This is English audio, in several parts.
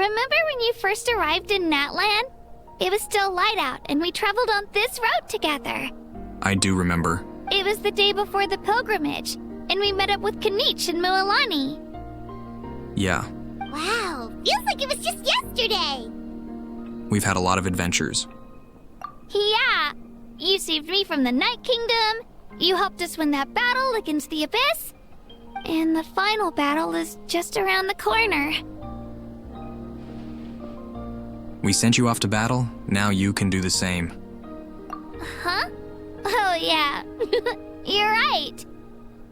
remember when you first arrived in Natlan? It was still light out, and we traveled on this road together. I do remember. It was the day before the pilgrimage, and we met up with Kanich and Mualani. Yeah, Wow, feels like it was just yesterday. we've had a lot of adventures. Yeah, you saved me from the Night Kingdom, you helped us win that battle against the Abyss, and the final battle is just around the corner. We sent you off to battle, now you can do the same. Huh? Oh, yeah. You're right.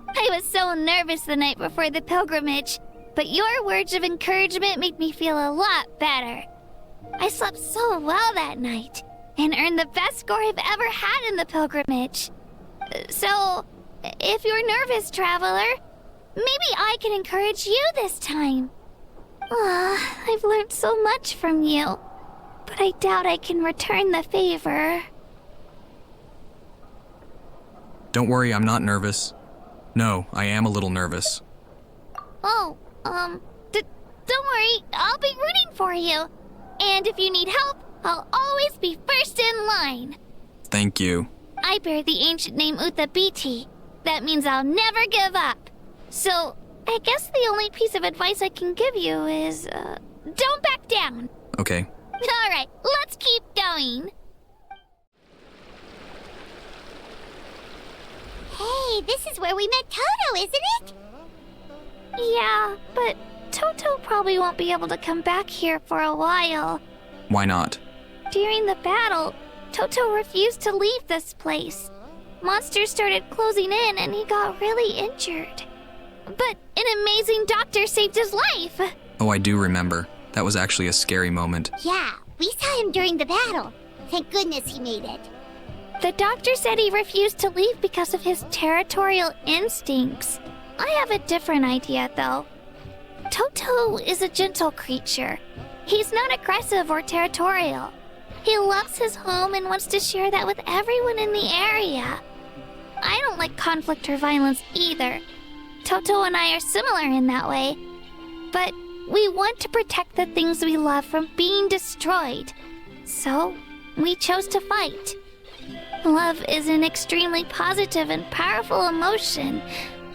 I was so nervous the night before the pilgrimage, but your words of encouragement made me feel a lot better. I slept so well that night, and earned the best score I've ever had in the pilgrimage. So, if you're nervous, traveler, maybe I can encourage you this time. I've learned so much from you, but I doubt I can return the favor. Don't worry, I'm not nervous. No, I am a little nervous. Oh, don't worry, I'll be rooting for you. And if you need help, I'll always be first in line. Thank you. I bear the ancient name Uthabiti. That means I'll never give up. So, I guess the only piece of advice I can give you is, don't back down. Okay. Alright, let's keep going. Hey, this is where we met Toto, isn't it? Yeah, but Toto probably won't be able to come back here for a while. Why not? During the battle, Toto refused to leave this place. Monsters started closing in and he got really injured. But an amazing doctor saved his life. Oh, I do remember. That was actually a scary moment. Yeah, we saw him during the battle. Thank goodness he made it. The doctor said he refused to leave because of his territorial instincts. I have a different idea, though. Toto is a gentle creature. He's not aggressive or territorial. He loves his home and wants to share that with everyone in the area. I don't like conflict or violence either. Toto and I are similar in that way. But we want to protect the things we love from being destroyed. So, we chose to fight. Love is an extremely positive and powerful emotion,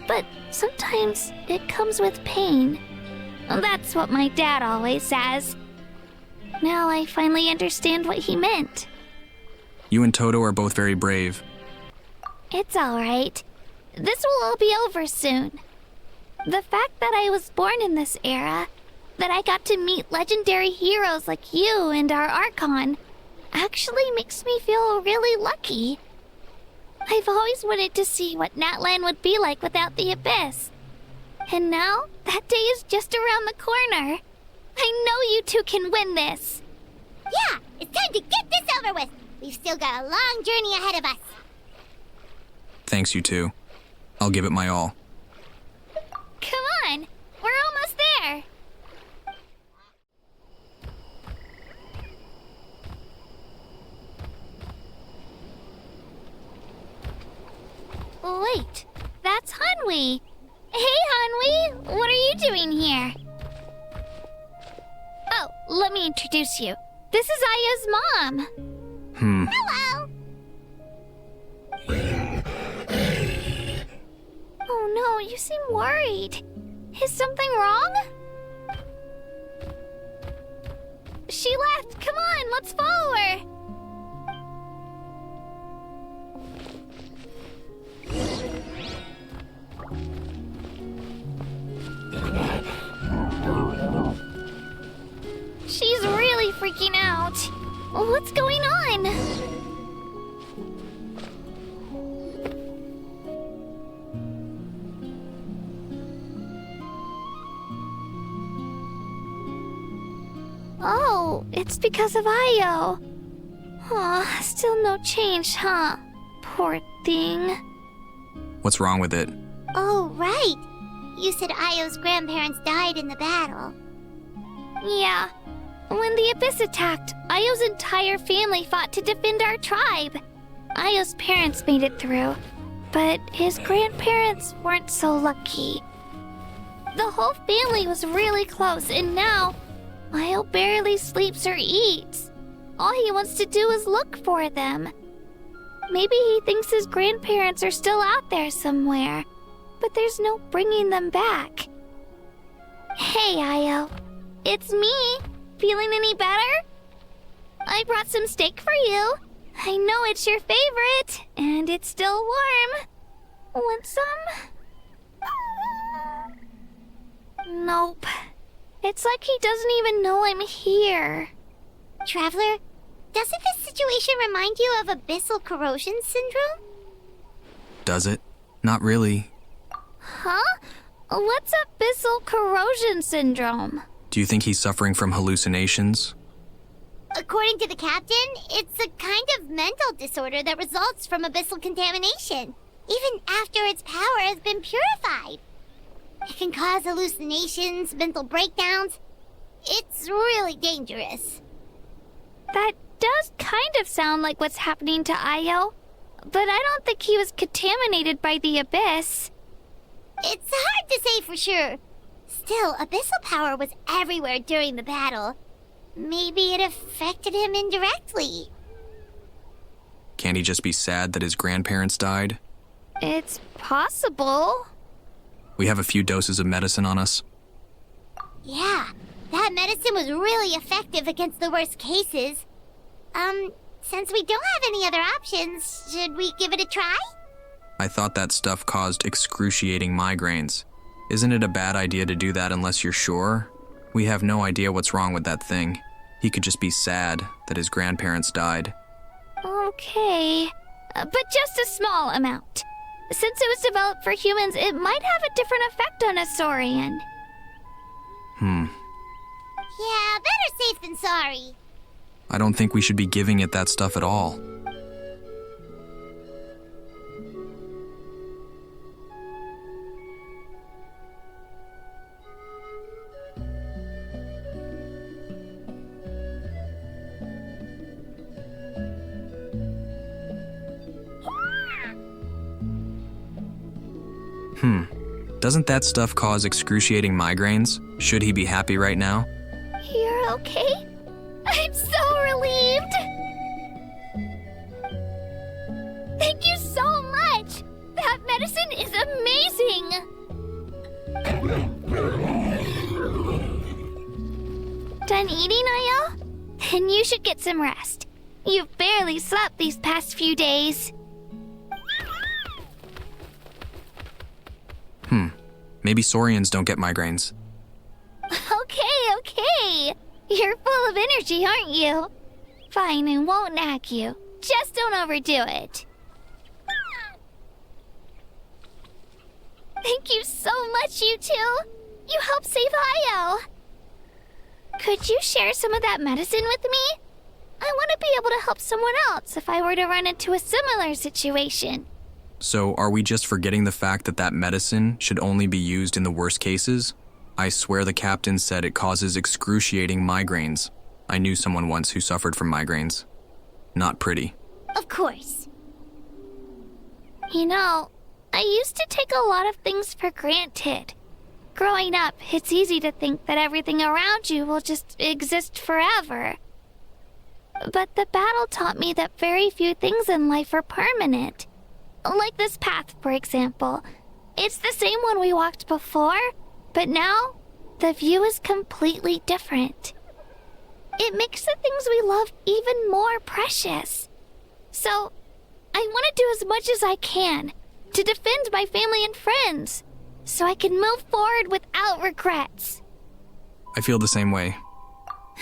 but sometimes it comes with pain. That's what my dad always says. Now I finally understand what he meant. You and Toto are both very brave. It's alright. This will all be over soon. The fact that I was born in this era, that I got to meet legendary heroes like you and our Archon, actually makes me feel really lucky. I've always wanted to see what Natlan would be like without the Abyss. And now, that day is just around the corner. I know you two can win this. Yeah, it's time to get this over with. We've still got a long journey ahead of us. Thanks, you two. I'll give it my all. Come on, we're almost there. Wait, that's Hanwi. Hey, Hanwi, what are you doing here? Oh, let me introduce you. This is Aya's mom. Hello! Oh no, you seem worried. Is something wrong? She left. Come on, let's follow her. She's really freaking out. What's going on? Oh, it's because of Io. Aw, still no change, huh? Poor thing. What's wrong with it? Oh, right. You said Io's grandparents died in the battle. Yeah. When the Abyss attacked, Io's entire family fought to defend our tribe. Io's parents made it through, but his grandparents weren't so lucky. The whole family was really close, and now Io barely sleeps or eats. All he wants to do is look for them. Maybe he thinks his grandparents are still out there somewhere, but there's no bringing them back. Hey, Io. It's me. Feeling any better? I brought some steak for you. I know it's your favorite, and it's still warm. Want some? Nope. It's like he doesn't even know I'm here. Traveler, doesn't this situation remind you of abyssal corrosion syndrome? Does it? Not really. Huh? What's abyssal corrosion syndrome? Do you think he's suffering from hallucinations? According to the captain, it's a kind of mental disorder that results from abyssal contamination, even after its power has been purified. It can cause hallucinations, mental breakdowns. It's really dangerous. That does kind of sound like what's happening to Io, but I don't think he was contaminated by the abyss. It's hard to say for sure. Still, abyssal power was everywhere during the battle. Maybe it affected him indirectly. Can't he just be sad that his grandparents died? It's possible. We have a few doses of medicine on us. Yeah, that medicine was really effective against the worst cases. Since we don't have any other options, should we give it a try? I thought that stuff caused excruciating migraines. Isn't it a bad idea to do that unless you're sure? We have no idea what's wrong with that thing. He could just be sad that his grandparents died. Okay, but just a small amount. Since it was developed for humans, it might have a different effect on a Saurian. Yeah, better safe than sorry. I don't think we should be giving it that stuff at all. Doesn't that stuff cause excruciating migraines? Should he be happy right now? You're okay? I'm so relieved! Thank you so much! That medicine is amazing! Done eating, Io? Then you should get some rest. You've barely slept these past few days. Maybe Saurians don't get migraines. Okay. You're full of energy, aren't you? Fine, I won't nag you. Just don't overdo it. Thank you so much, you two. You helped save Io. Could you share some of that medicine with me? I want to be able to help someone else if I were to run into a similar situation. So are we just forgetting the fact that that medicine should only be used in the worst cases? I swear the captain said it causes excruciating migraines. I knew someone once who suffered from migraines. Not pretty. Of course. You know, I used to take a lot of things for granted. Growing up, it's easy to think that everything around you will just exist forever. But the battle taught me that very few things in life are permanent. Like this path, for example. It's the same one we walked before, but now the view is completely different. It makes the things we love even more precious. So, I want to do as much as I can to defend my family and friends, so I can move forward without regrets. I feel the same way.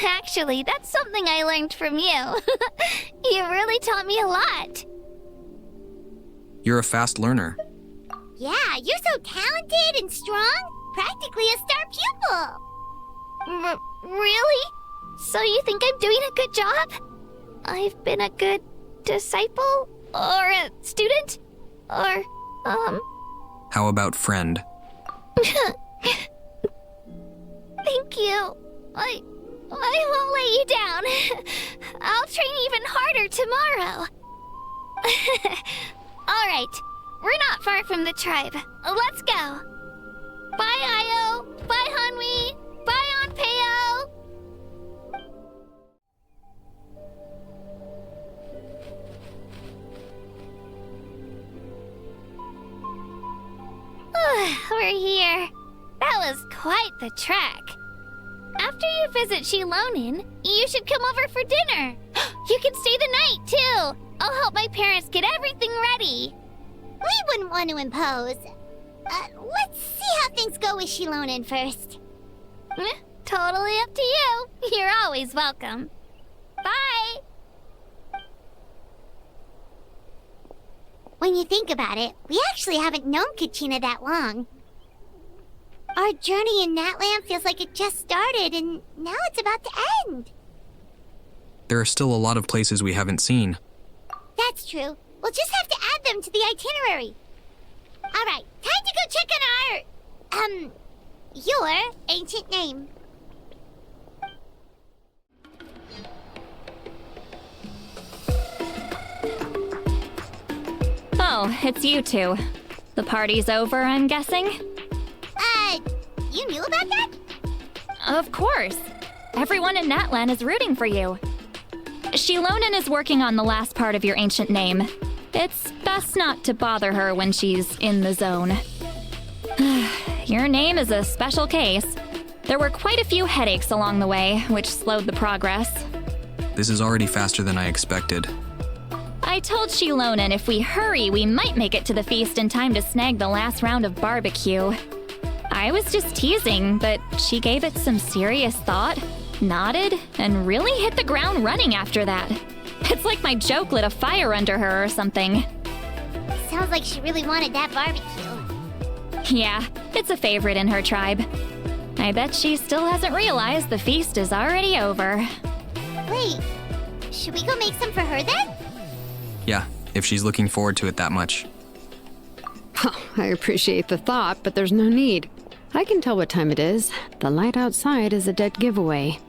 Actually, that's something I learned from you. You really taught me a lot. You're a fast learner. Yeah, you're so talented and strong. Practically a star pupil. Really? So you think I'm doing a good job? I've been a good disciple? Or a student? Or, How about friend? Thank you. I won't let you down. I'll train even harder tomorrow. All right, we're not far from the tribe. Let's go. Bye, Io. Bye, Hanwi. Bye, Onpeo. We're here. That was quite the trek. After you visit Shilonin, you should come over for dinner. You can stay the night, too. I'll help my parents get everything ready. We wouldn't want to impose. Let's see how things go with Shilonin first. Totally up to you. You're always welcome. Bye. When you think about it, we actually haven't known Kachina that long. Our journey in Natlan feels like it just started, and now it's about to end. There are still a lot of places we haven't seen. That's true. We'll just have to add them to the itinerary. All right, time to go check on your ancient name. Oh, it's you two. The party's over, I'm guessing? You knew about that? Of course. Everyone in Natlan is rooting for you. Shilonin is working on the last part of your ancient name. It's best not to bother her when she's in the zone. Your name is a special case. There were quite a few headaches along the way, which slowed the progress. This is already faster than I expected. I told Shilonin if we hurry, we might make it to the feast in time to snag the last round of barbecue. I was just teasing, but she gave it some serious thought, nodded, and really hit the ground running after that. It's like my joke lit a fire under her or something. Sounds like she really wanted that barbecue. Yeah, it's a favorite in her tribe. I bet she still hasn't realized the feast is already over. Wait, should we go make some for her then? Yeah, if she's looking forward to it that much. I appreciate the thought, but there's no need. I can tell what time it is. The light outside is a dead giveaway.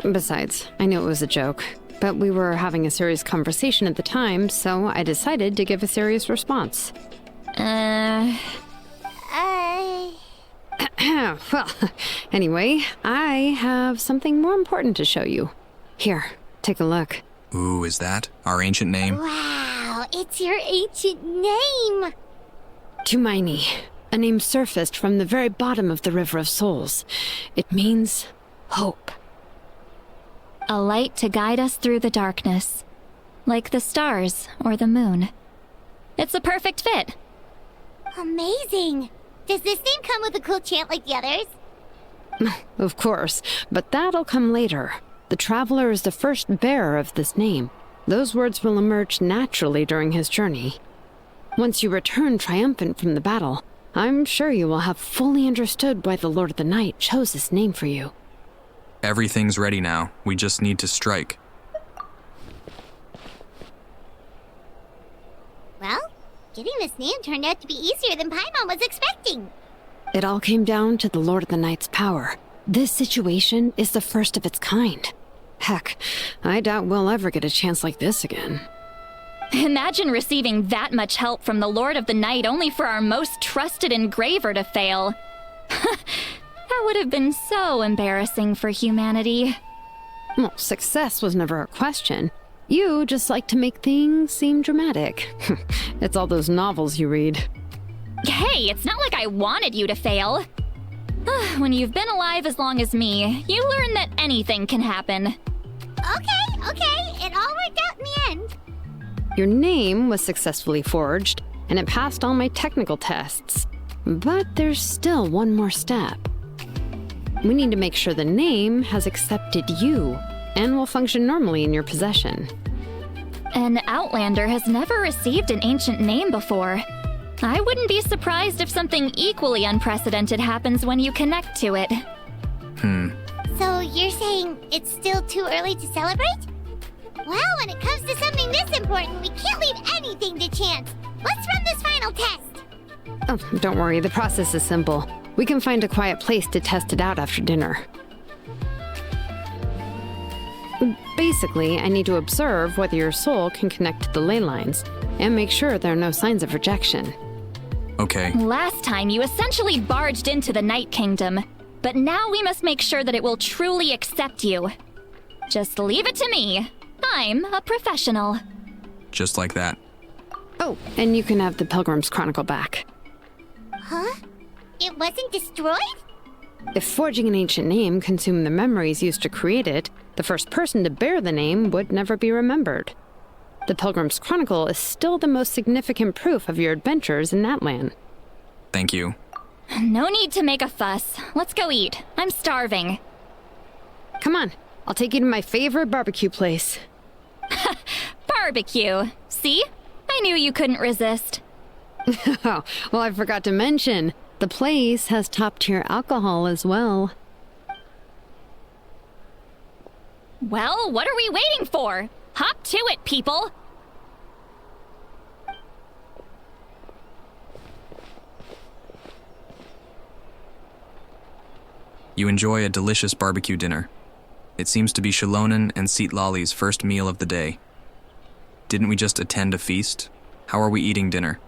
Besides, I knew it was a joke, but we were having a serious conversation at the time, so I decided to give a serious response. Well, anyway, I have something more important to show you. Here, take a look. Ooh, is that our ancient name? Wow, it's your ancient name! Tumaini, a name surfaced from the very bottom of the River of Souls. It means hope. A light to guide us through the darkness, like the stars or the moon. It's a perfect fit. Amazing! Does this name come with a cool chant like the others? Of course, but that'll come later. The Traveler is the first bearer of this name. Those words will emerge naturally during his journey. Once you return triumphant from the battle, I'm sure you will have fully understood why the Lord of the Night chose this name for you. Everything's ready now. We just need to strike. Well, getting this name turned out to be easier than Paimon was expecting. It all came down to the Lord of the Night's power. This situation is the first of its kind. Heck, I doubt we'll ever get a chance like this again. Imagine receiving that much help from the Lord of the Night only for our most trusted engraver to fail. That would have been so embarrassing for humanity. Well, success was never a question. You just like to make things seem dramatic. It's all those novels you read. Hey, it's not like I wanted you to fail. When you've been alive as long as me, you learn that anything can happen. Okay, it all worked out in the end. Your name was successfully forged, and it passed all my technical tests. But there's still one more step. We need to make sure the name has accepted you, and will function normally in your possession. An Outlander has never received an ancient name before. I wouldn't be surprised if something equally unprecedented happens when you connect to it. So you're saying it's still too early to celebrate? Well, when it comes to something this important, we can't leave anything to chance. Let's run this final test. Oh, don't worry, the process is simple. We can find a quiet place to test it out after dinner. Basically, I need to observe whether your soul can connect to the ley lines, and make sure there are no signs of rejection. Okay. Last time, you essentially barged into the Night Kingdom, but now we must make sure that it will truly accept you. Just leave it to me. I'm a professional. Just like that. Oh, and you can have the Pilgrim's Chronicle back. Huh? It wasn't destroyed? If forging an ancient name consumed the memories used to create it, the first person to bear the name would never be remembered. The Pilgrim's Chronicle is still the most significant proof of your adventures in Natlan. Thank you. No need to make a fuss. Let's go eat. I'm starving. Come on, I'll take you to my favorite barbecue place. Barbecue. See? I knew you couldn't resist. Oh, well, I forgot to mention, the place has top-tier alcohol as well. Well, what are we waiting for? Hop to it, people! You enjoy a delicious barbecue dinner. It seems to be Shilonen and Seatlali's first meal of the day. Didn't we just attend a feast? How are we eating dinner?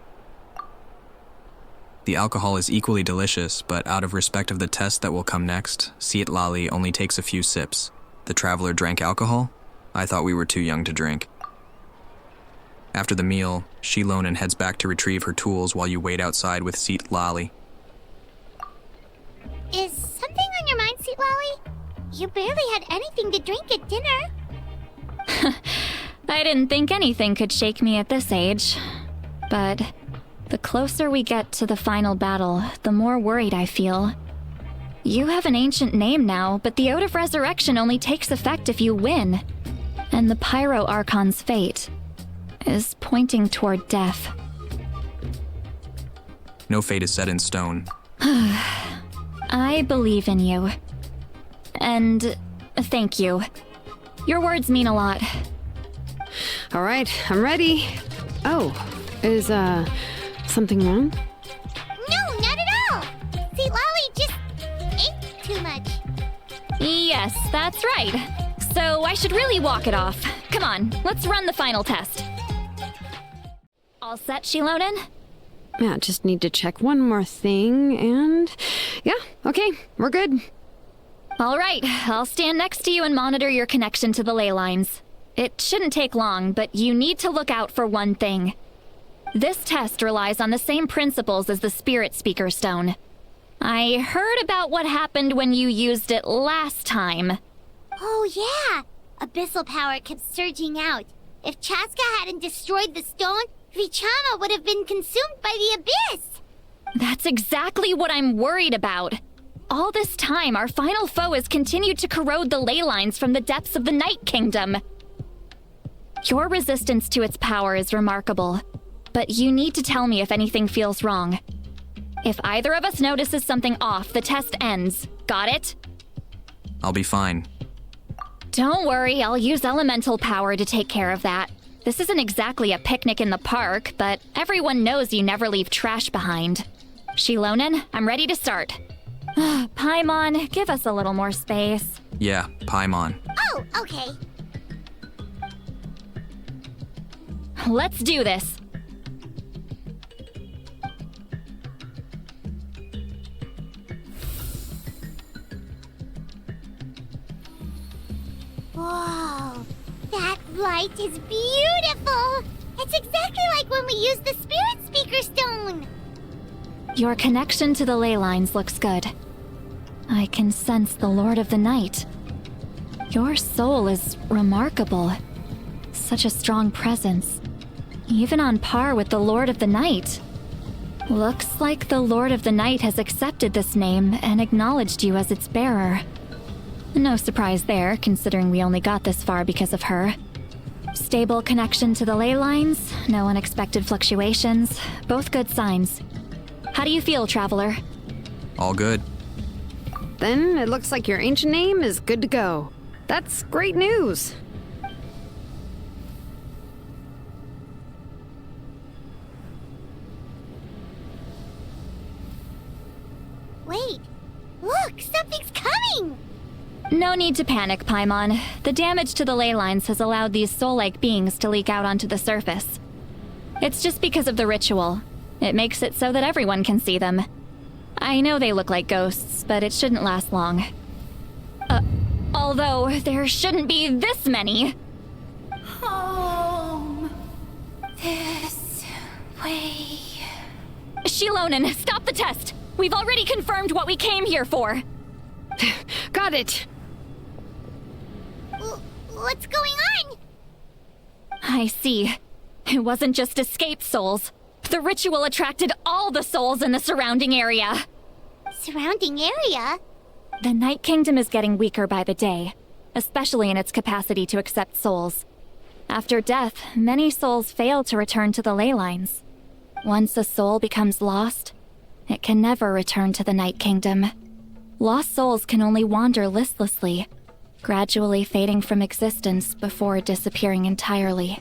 The alcohol is equally delicious, but out of respect of the test that will come next, Seatlali only takes a few sips. The traveler drank alcohol? I thought we were too young to drink. After the meal, Shilonen heads back to retrieve her tools while you wait outside with Seatlali. Is something on your mind, Seatlali? You barely had anything to drink at dinner. I didn't think anything could shake me at this age. But the closer we get to the final battle, the more worried I feel. You have an ancient name now, but the Oath of Resurrection only takes effect if you win. And the Pyro Archon's fate is pointing toward death. No fate is set in stone. I believe in you. And thank you. Your words mean a lot. All right, I'm ready. Oh, is, something wrong? No, not at all! Seatlali just ate too much. Yes, that's right. So I should really walk it off. Come on, let's run the final test. All set, Shilonen? Yeah, just need to check one more thing, and... yeah, okay, we're good. All right, I'll stand next to you and monitor your connection to the ley lines. It shouldn't take long, but you need to look out for one thing. This test relies on the same principles as the Spirit Speaker Stone. I heard about what happened when you used it last time. Oh, yeah! Abyssal power kept surging out. If Chaska hadn't destroyed the stone, Vichama would have been consumed by the abyss! That's exactly what I'm worried about. All this time, our final foe has continued to corrode the ley lines from the depths of the Night Kingdom. Your resistance to its power is remarkable, but you need to tell me if anything feels wrong. If either of us notices something off, the test ends. Got it? I'll be fine. Don't worry, I'll use elemental power to take care of that. This isn't exactly a picnic in the park, but everyone knows you never leave trash behind. Shilonen, I'm ready to start. Paimon, give us a little more space. Yeah, Paimon. Oh, okay. Let's do this. Whoa, that light is beautiful! It's exactly like when we used the Spirit Speaker Stone! Your connection to the ley lines looks good. I can sense the Lord of the Night. Your soul is remarkable. Such a strong presence. Even on par with the Lord of the Night. Looks like the Lord of the Night has accepted this name and acknowledged you as its bearer. No surprise there, considering we only got this far because of her. Stable connection to the ley lines, no unexpected fluctuations, both good signs. How do you feel, Traveler? All good. Then it looks like your ancient name is good to go. That's great news. Wait, look, something's coming! No need to panic, Paimon. The damage to the ley lines has allowed these soul-like beings to leak out onto the surface. It's just because of the ritual. It makes it so that everyone can see them. I know they look like ghosts, but it shouldn't last long. Although there shouldn't be this many. Home. This way. Shilonen, stop the test! We've already confirmed what we came here for. Got it! What's going on? I see. It wasn't just escaped souls. The ritual attracted all the souls in the surrounding area. Surrounding area? The Night Kingdom is getting weaker by the day, especially in its capacity to accept souls. After death, many souls fail to return to the ley lines. Once a soul becomes lost, it can never return to the Night Kingdom. Lost souls can only wander listlessly, gradually fading from existence before disappearing entirely.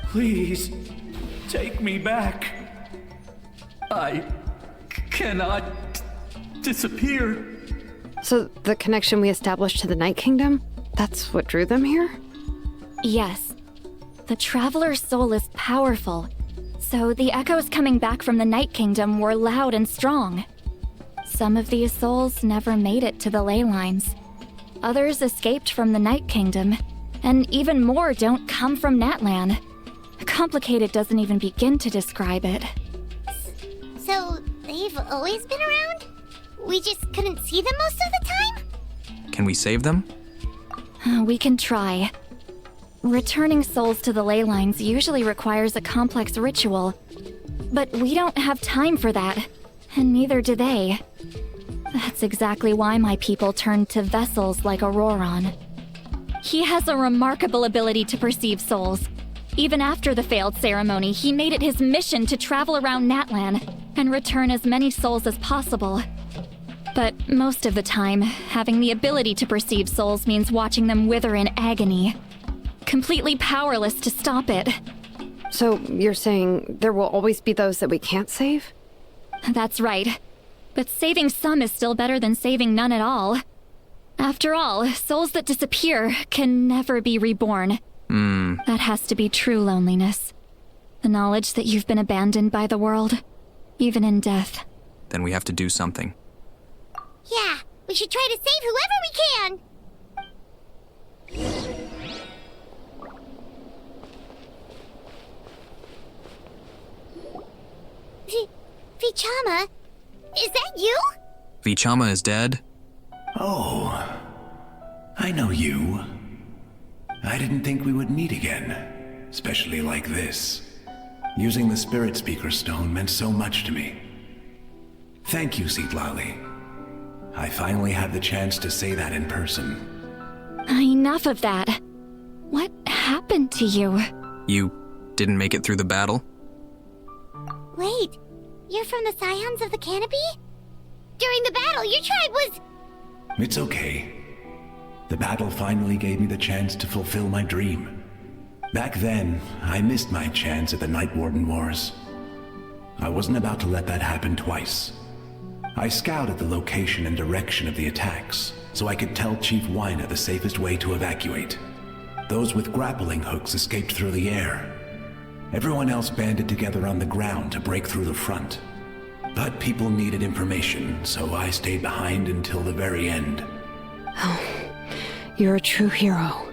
Please, take me back. I cannot disappear. So the connection we established to the Night Kingdom, that's what drew them here? Yes. The Traveler's soul is powerful, so the echoes coming back from the Night Kingdom were loud and strong. Some of these souls never made it to the ley lines. Others escaped from the Night Kingdom, and even more don't come from Natlan. Complicated doesn't even begin to describe it. So, they've always been around? We just couldn't see them most of the time? Can we save them? We can try. Returning souls to the ley lines usually requires a complex ritual, but we don't have time for that, and neither do they. That's exactly why my people turned to vessels like Auroron. He has a remarkable ability to perceive souls. Even after the failed ceremony, he made it his mission to travel around Natlan and return as many souls as possible. But most of the time, having the ability to perceive souls means watching them wither in agony. Completely powerless to stop it. So you're saying there will always be those that we can't save? That's right. But saving some is still better than saving none at all. After all, souls that disappear can never be reborn. That has to be true loneliness. The knowledge that you've been abandoned by the world, even in death. Then we have to do something. Yeah, we should try to save whoever we can! Vichama, is that you? Vichama is dead? Oh, I know you. I didn't think we would meet again, especially like this. Using the Spirit Speaker Stone meant so much to me. Thank you, Zitlali. I finally had the chance to say that in person. Enough of that. What happened to you? You didn't make it through the battle? Wait, you're from the Scions of the Canopy? During the battle, your tribe was... It's okay. The battle finally gave me the chance to fulfill my dream. Back then, I missed my chance at the Night Warden Wars. I wasn't about to let that happen twice. I scouted the location and direction of the attacks, so I could tell Chief Wyna the safest way to evacuate. Those with grappling hooks escaped through the air. Everyone else banded together on the ground to break through the front. But people needed information, so I stayed behind until the very end. Oh, you're a true hero.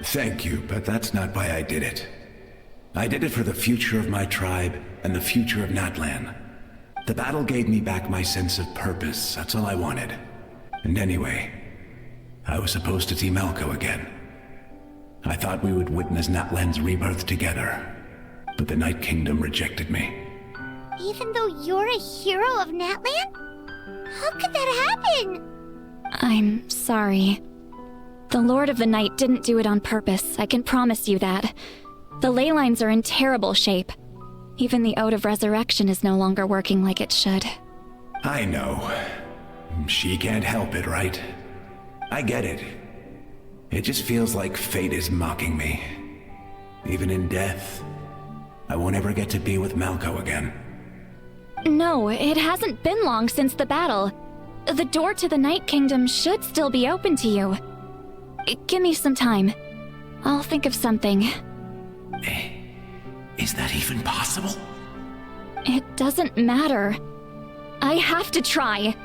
Thank you, but that's not why I did it. I did it for the future of my tribe and the future of Natlan. The battle gave me back my sense of purpose, that's all I wanted. And anyway, I was supposed to see Malko again. I thought we would witness Natlan's rebirth together, but the Night Kingdom rejected me. Even though you're a hero of Natlan? How could that happen? I'm sorry. The Lord of the Night didn't do it on purpose, I can promise you that. The ley lines are in terrible shape. Even the Ode of Resurrection is no longer working like it should. I know. She can't help it, right? I get it. It just feels like fate is mocking me. Even in death, I won't ever get to be with Malko again. No, it hasn't been long since the battle. The door to the Night Kingdom should still be open to you. Give me some time. I'll think of something. Is that even possible? It doesn't matter. I have to try.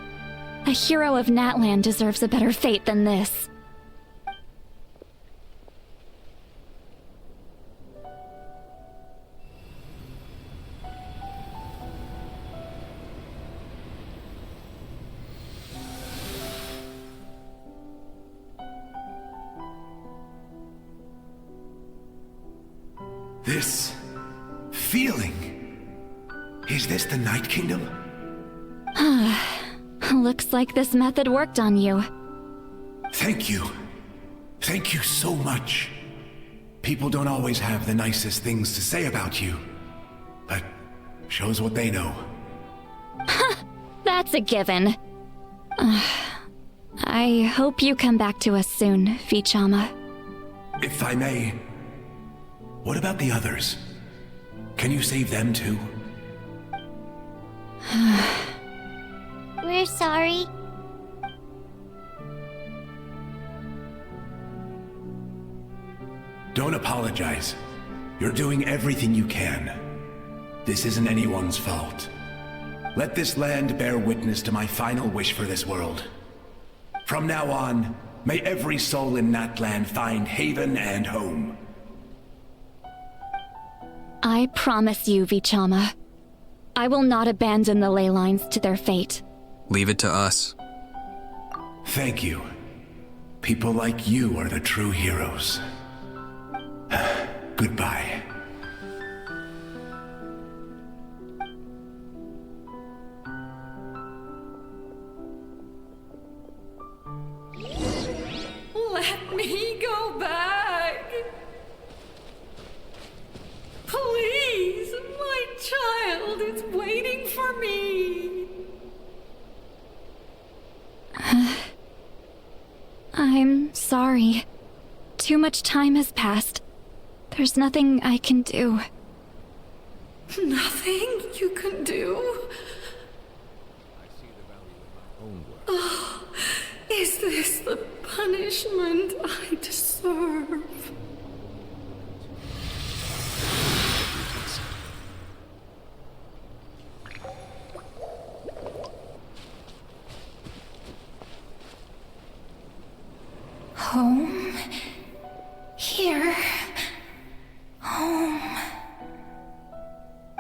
A hero of Natlan deserves a better fate than this. This feeling. Is this the Night Kingdom? Looks like this method worked on you. Thank you. Thank you so much. People don't always have the nicest things to say about you, but shows what they know. That's a given. I hope you come back to us soon, Vichama. If I may, what about the others? Can you save them too? We're sorry. Don't apologize. You're doing everything you can. This isn't anyone's fault. Let this land bear witness to my final wish for this world. From now on, may every soul in Natlan find haven and home. I promise you, Vichama. I will not abandon the ley lines to their fate. Leave it to us. Thank you. People like you are the true heroes. Goodbye. Let me go back. Please, my child is waiting for me. I'm sorry. Too much time has passed. There's nothing I can do. Nothing you can do? Oh, is this the punishment I deserve? Home. Here. Home.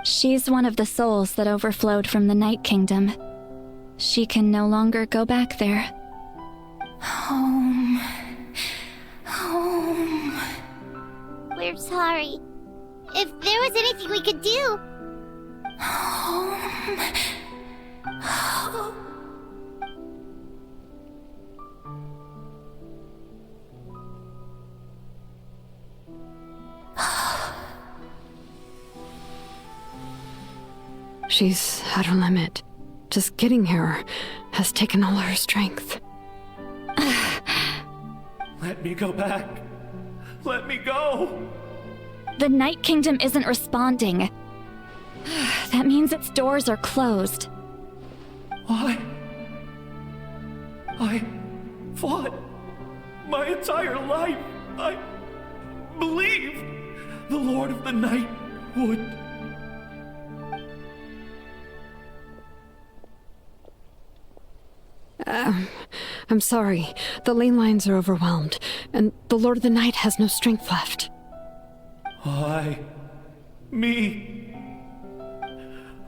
She's one of the souls that overflowed from the Night Kingdom. She can no longer go back there. Home. Home. We're sorry. If there was anything we could do. Home. Home. She's at her limit. Just getting here has taken all her strength. Let me go back. Let me go. The Night Kingdom isn't responding. That means its doors are closed. Why? I fought my entire life. I believed the Lord of the Night would. I'm sorry. The ley lines are overwhelmed, and the Lord of the Night has no strength left. Why? Me?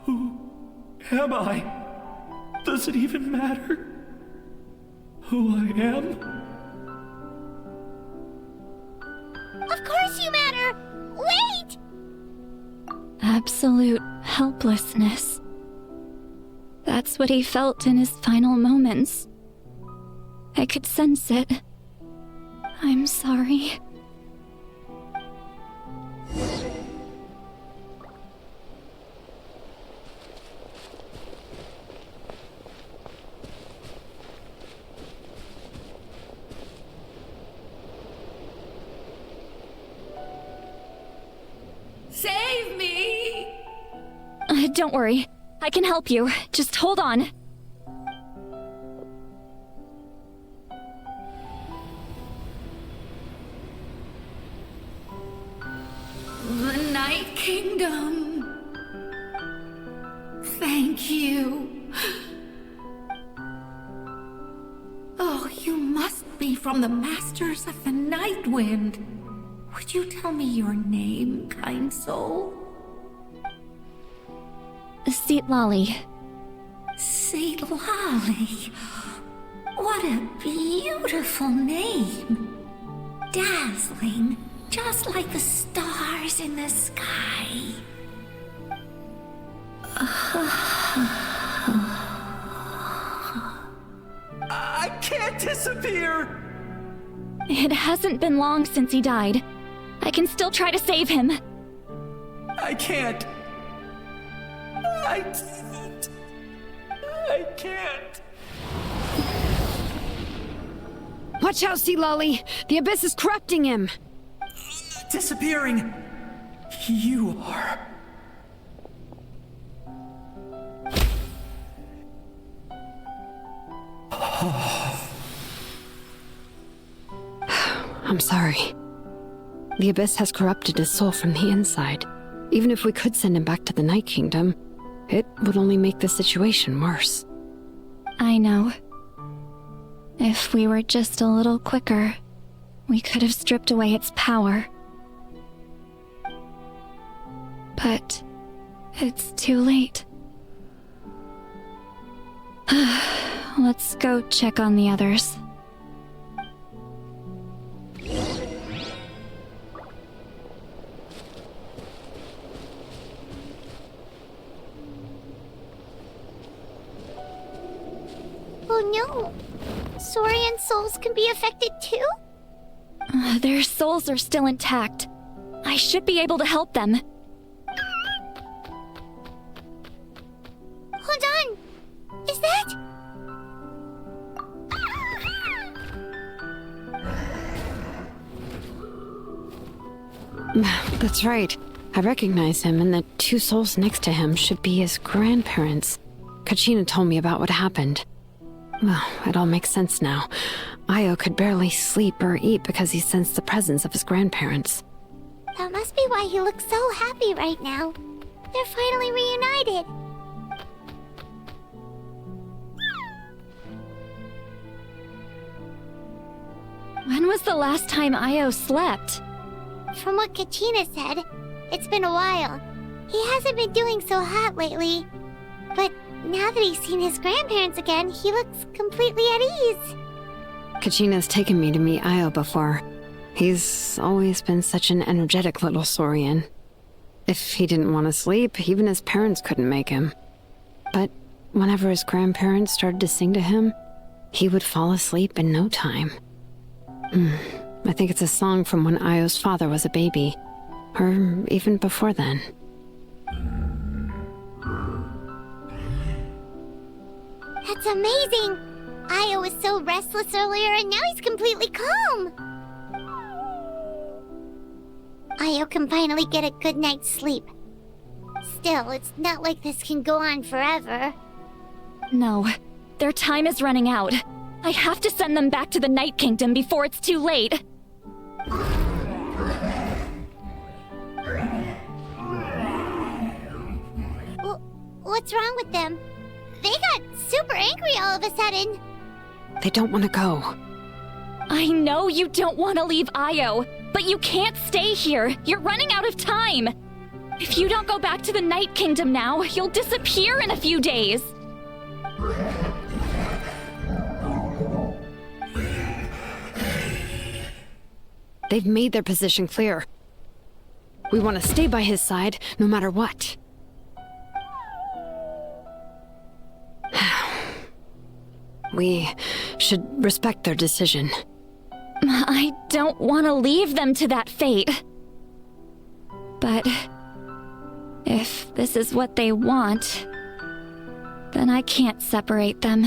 Who am I? Does it even matter who I am? Of course you matter! Wait! Absolute helplessness. That's what he felt in his final moments. I could sense it. I'm sorry. Save me! Don't worry. I can help you. Just hold on. The Night Kingdom. Thank you. Oh, you must be from the Masters of the Night Wind. Would you tell me your name, kind soul? Seatlali. Seatlali. What a beautiful name. Dazzling. just like the stars in the sky. I can't disappear! It hasn't been long since he died. I can still try to save him. I can't. I can't. Watch out, Sea Lolly! The Abyss is corrupting him! Disappearing. You are. I'm sorry. The Abyss has corrupted his soul from the inside. Even if we could send him back to the Night Kingdom, it would only make the situation worse. I know. If we were just a little quicker, we could have stripped away its power. But it's too late. Let's go check on the others. Oh no! Saurian souls can be affected too? Their souls are still intact. I should be able to help them. Hold on! Is that... That's right. I recognize him, and the two souls next to him should be his grandparents. Kachina told me about what happened. Well, it all makes sense now. Io could barely sleep or eat because he sensed the presence of his grandparents. That must be why he looks so happy right now. They're finally reunited. When was the last time Io slept? From what Kachina said, it's been a while. He hasn't been doing so hot lately. But now that he's seen his grandparents again, he looks completely at ease. Kachina's taken me to meet Io before. He's always been such an energetic little Saurian. If he didn't want to sleep, even his parents couldn't make him. But whenever his grandparents started to sing to him, he would fall asleep in no time. I think it's a song from when Io's father was a baby, or even before then. That's amazing! Io was so restless earlier and now he's completely calm! Io can finally get a good night's sleep. Still, it's not like this can go on forever. No, their time is running out. I have to send them back to the Night Kingdom before it's too late. What's wrong with them? They got super angry all of a sudden. They don't want to go. I know you don't want to leave Io, but you can't stay here. You're running out of time. If you don't go back to the Night Kingdom now, you'll disappear in a few days. They've made their position clear. We want to stay by his side, no matter what. We should respect their decision. I don't want to leave them to that fate. But if this is what they want, then I can't separate them.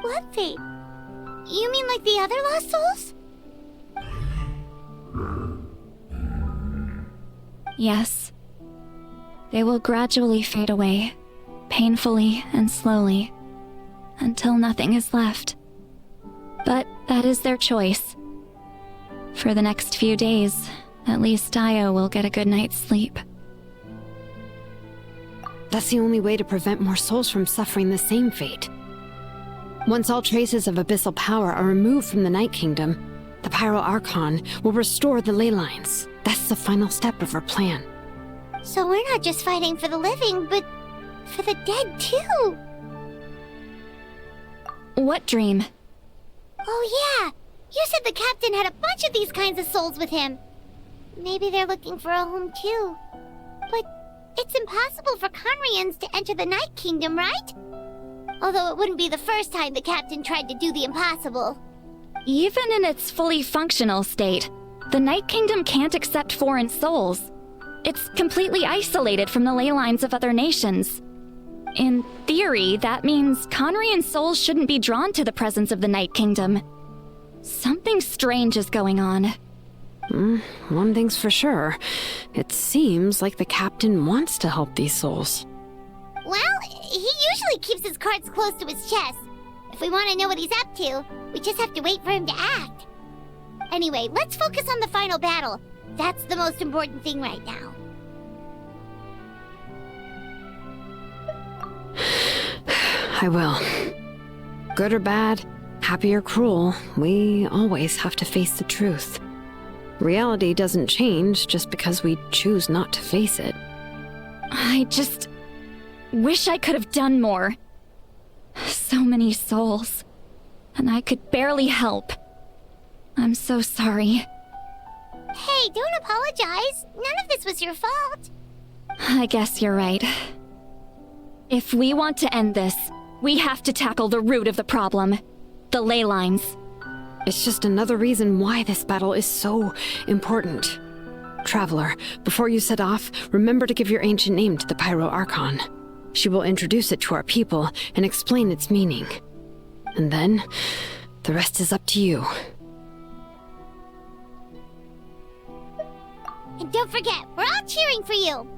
What fate? You mean like the other lost souls? Yes. They will gradually fade away, painfully and slowly, until nothing is left. But that is their choice. For the next few days, at least Io will get a good night's sleep. That's the only way to prevent more souls from suffering the same fate. Once all traces of abyssal power are removed from the Night Kingdom, the Pyro Archon will restore the ley lines. That's the final step of our plan. So we're not just fighting for the living, but for the dead too. What dream? Oh yeah! You said the captain had a bunch of these kinds of souls with him. Maybe they're looking for a home too. But it's impossible for Conrians to enter the Night Kingdom, right? Although it wouldn't be the first time the captain tried to do the impossible. Even in its fully functional state, the Night Kingdom can't accept foreign souls. It's completely isolated from the ley lines of other nations. In theory, that means Conrian souls shouldn't be drawn to the presence of the Night Kingdom. Something strange is going on. One thing's for sure. It seems like the captain wants to help these souls. Well, he usually keeps his cards close to his chest. If we want to know what he's up to, we just have to wait for him to act. Anyway, let's focus on the final battle. That's the most important thing right now. I will. Good or bad, happy or cruel, we always have to face the truth. Reality doesn't change just because we choose not to face it. I just wish I could have done more. So many souls, and I could barely help. I'm so sorry. Hey, don't apologize. None of this was your fault. I guess you're right. If we want to end this, we have to tackle the root of the problem. The ley lines. It's just another reason why this battle is so important. Traveler, before you set off, remember to give your ancient name to the Pyro Archon. She will introduce it to our people and explain its meaning. And then, the rest is up to you. And don't forget, we're all cheering for you.